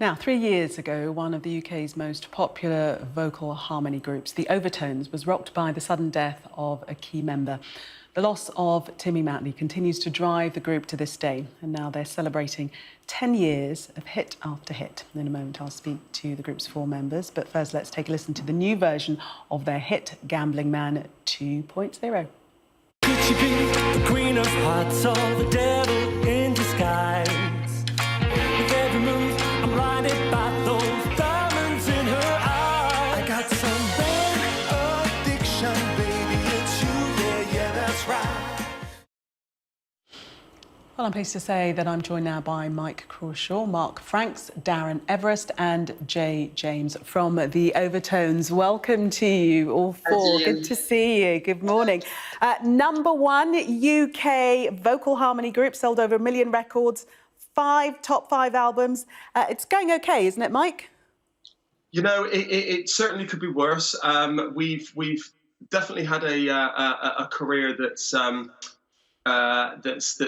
Now, 3 years ago, one of the UK's most popular vocal harmony groups, the Overtones, was rocked by the sudden death of a key member. The loss of Timmy Matley continues to drive the group to this day, and now they're celebrating 10 years of hit after hit. In a moment, I'll speak to the group's four members, but first let's take a listen to the new version of their hit Gambling Man 2.0. Could she be the queen of hearts or the devil in disguise? With every move, I'm blinded by those diamonds in her eyes. I got some bad addiction, baby, it's you, yeah, that's right. Well, I'm pleased to say that I'm joined now by Mike Crawshaw, Mark Franks, Darren Everest and Jay James from the Overtones. Welcome to you, all four. Good to see you. Good morning. #1 UK vocal harmony group, sold over 1 million records, top five albums. It's going okay, isn't it, Mike? You know, it certainly could be worse. We've definitely had a career that's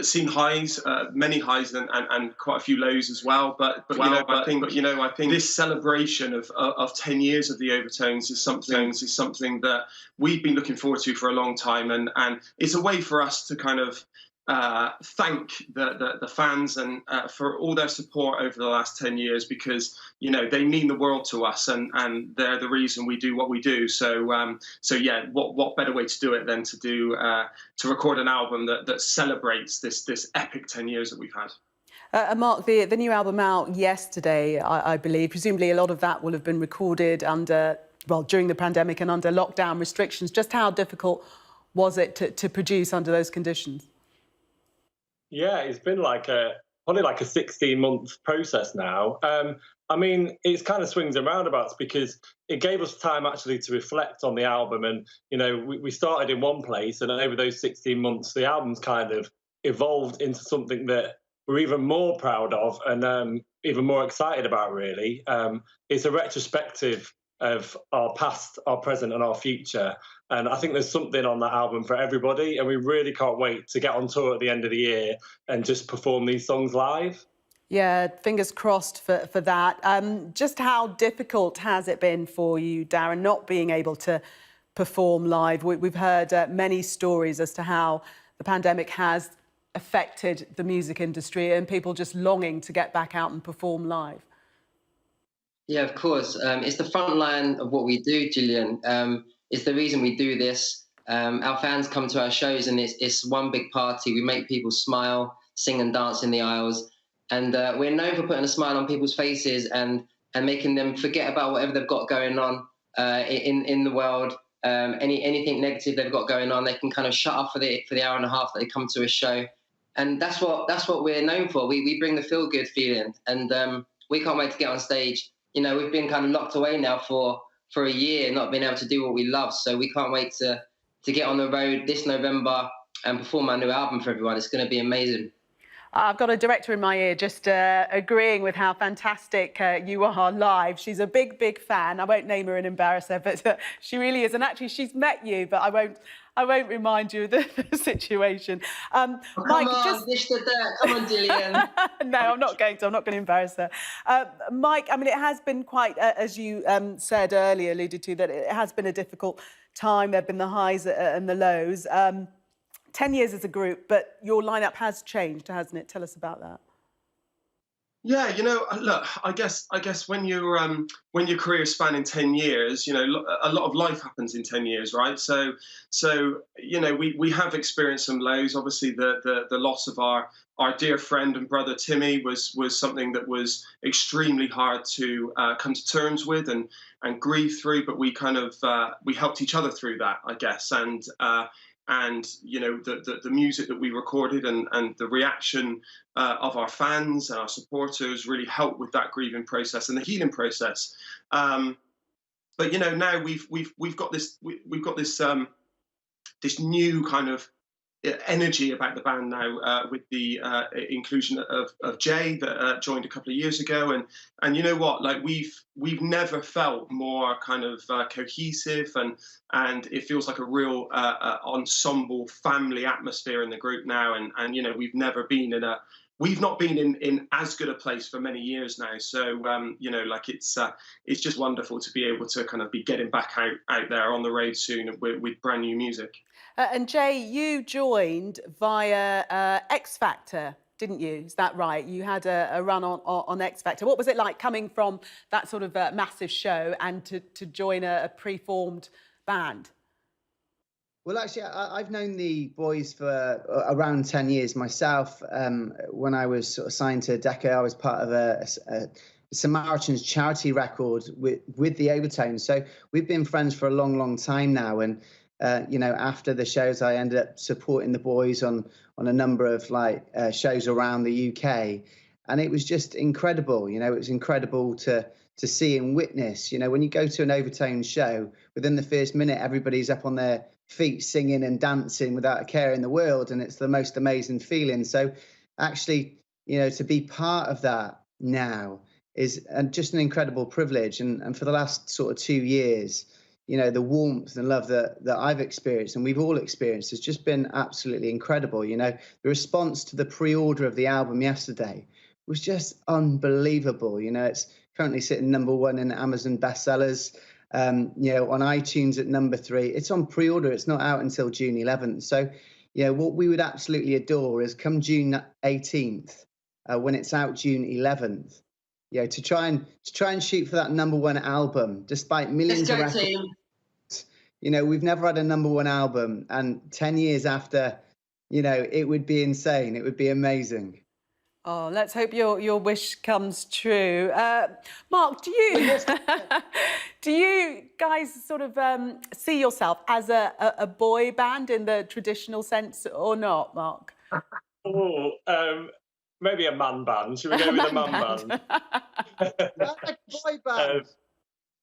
seen highs, many highs and quite a few lows as well. But I think this celebration of 10 years of the Overtones is something that we've been looking forward to for a long time, and it's a way for us to kind of thank the fans and for all their support over the last 10 years, because you know they mean the world to us, and they're the reason we do what we do. So yeah, what better way to do it than to record an album that celebrates this epic 10 years that we've had. Mark, the new album out yesterday, I believe. Presumably a lot of that will have been recorded during the pandemic and under lockdown restrictions. Just how difficult was it to produce under those conditions? Yeah, it's been probably like a 16-month process now. I mean, it's kind of swings and roundabouts because it gave us time actually to reflect on the album. And, you know, we started in one place, and over those 16 months, the album's kind of evolved into something that we're even more proud of and even more excited about, really. It's a retrospective of our past, our present and our future. And I think there's something on that album for everybody, and we really can't wait to get on tour at the end of the year and just perform these songs live. Yeah, fingers crossed for that. Just how difficult has it been for you, Darren, not being able to perform live? We've heard many stories as to how the pandemic has affected the music industry and people just longing to get back out and perform live. Yeah, of course. It's the front line of what we do, Gillian. It's the reason we do this. Our fans come to our shows and it's one big party. We make people smile, sing and dance in the aisles. And we're known for putting a smile on people's faces and making them forget about whatever they've got going on in the world. Anything negative they've got going on, they can kind of shut up for the hour and a half that they come to a show. And that's what we're known for. We bring the feel-good feeling. And we can't wait to get on stage. You know, we've been kind of locked away now for a year, not being able to do what we love. So we can't wait to get on the road this November and perform our new album for everyone. It's going to be amazing. I've got a director in my ear just agreeing with how fantastic you are live. She's a big fan. I won't name her and embarrass her, but she really is. And actually, she's met you, but I won't remind you of the situation. Mike, come on, dish the dirt. Come on, Gillian. No, I'm not going to embarrass her. Mike, I mean, it has been quite, as you said earlier, alluded to, that it has been a difficult time. There have been the highs and the lows. 10 years as a group, but your lineup has changed, hasn't it? Tell us about that. Yeah, you know, look, I guess when your career is spanning 10 years, you know, a lot of life happens in 10 years, right? So you know, we have experienced some lows. Obviously, the loss of our dear friend and brother Timmy was something that was extremely hard to come to terms with and grieve through. But we kind of we helped each other through that, I guess, and you know the music that we recorded and the reaction of our fans and our supporters really helped with that grieving process and the healing process. But you know, now we've got this this new kind of energy about the band now with the inclusion of Jay that joined a couple of years ago, and you know what, like we've never felt more kind of cohesive, and it feels like a real ensemble family atmosphere in the group now, and you know, we've never been in a we've not been in as good a place for many years now. So you know, like it's just wonderful to be able to kind of be getting back out there on the road soon with brand new music. And Jay, you joined via X Factor, didn't you? Is that right? You had a run on X Factor. What was it like coming from that sort of massive show and to join a pre-formed band? Well, actually, I've known the boys for around 10 years myself. When I was sort of signed to Decca, I was part of a Samaritans charity record with the Overtones. So we've been friends for a long, long time now. And, you know, after the shows, I ended up supporting the boys on a number of shows around the UK. And it was just incredible. You know, it was incredible to see and witness. You know, when you go to an Overtones show, within the first minute, everybody's up on their feet singing and dancing without a care in the world, and it's the most amazing feeling. So actually, you know, to be part of that now is just an incredible privilege. And for the last sort of 2 years, you know, the warmth and love that I've experienced and we've all experienced has just been absolutely incredible. You know, the response to the pre-order of the album yesterday was just unbelievable. You know, it's currently sitting #1 in Amazon bestsellers. You know, on iTunes at #3. It's on pre-order. It's not out until June 11th. So, you know, what we would absolutely adore is come June 18th, when it's out June 11th, you know, to try and shoot for that #1 album, despite millions of records. Team. You know, we've never had a #1 album, and 10 years after, you know, it would be insane. It would be amazing. Oh, let's hope your wish comes true. Mark, do you do you guys sort of see yourself as a boy band in the traditional sense or not, Mark? Oh, maybe a man band. Should we go with a man band? Boy band.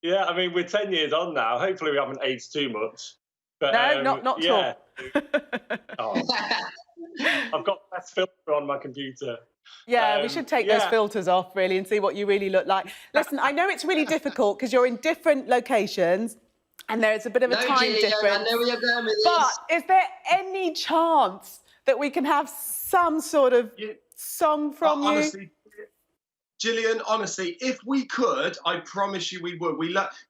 Yeah, I mean, we're 10 years on now. Hopefully we haven't aged too much. But, No, not yeah. at all. Oh. I've got less filter on my computer. Yeah, we should take those filters off, really, and see what you really look like. Listen, I know it's really difficult because you're in different locations and there's a bit of a time Gillian, difference. I know where you're going with But this. is there any chance that we can have some sort of song from you? Honestly, Gillian, honestly, if we could, I promise you we would.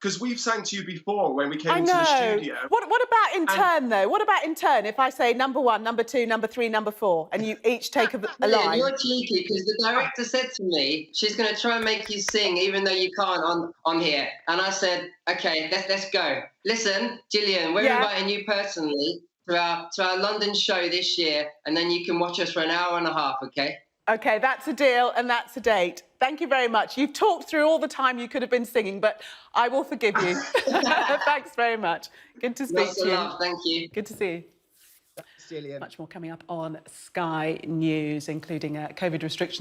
Because we've sang to you before when we came into the studio. What about in turn, though? What about in turn? If I say #1, #2, #3, #4, and you each take a line. You're cheeky because the director said to me she's going to try and make you sing even though you can't on here. And I said, okay, let's go. Listen, Gillian, we're inviting you personally to our London show this year, and then you can watch us for an hour and a half, okay? Okay, that's a deal and that's a date. Thank you very much. You've talked through all the time you could have been singing, but I will forgive you. Thanks very much. Good to speak to you. Thank you. Good to see you. Thanks, Gillian. Much more coming up on Sky News, including COVID restrictions.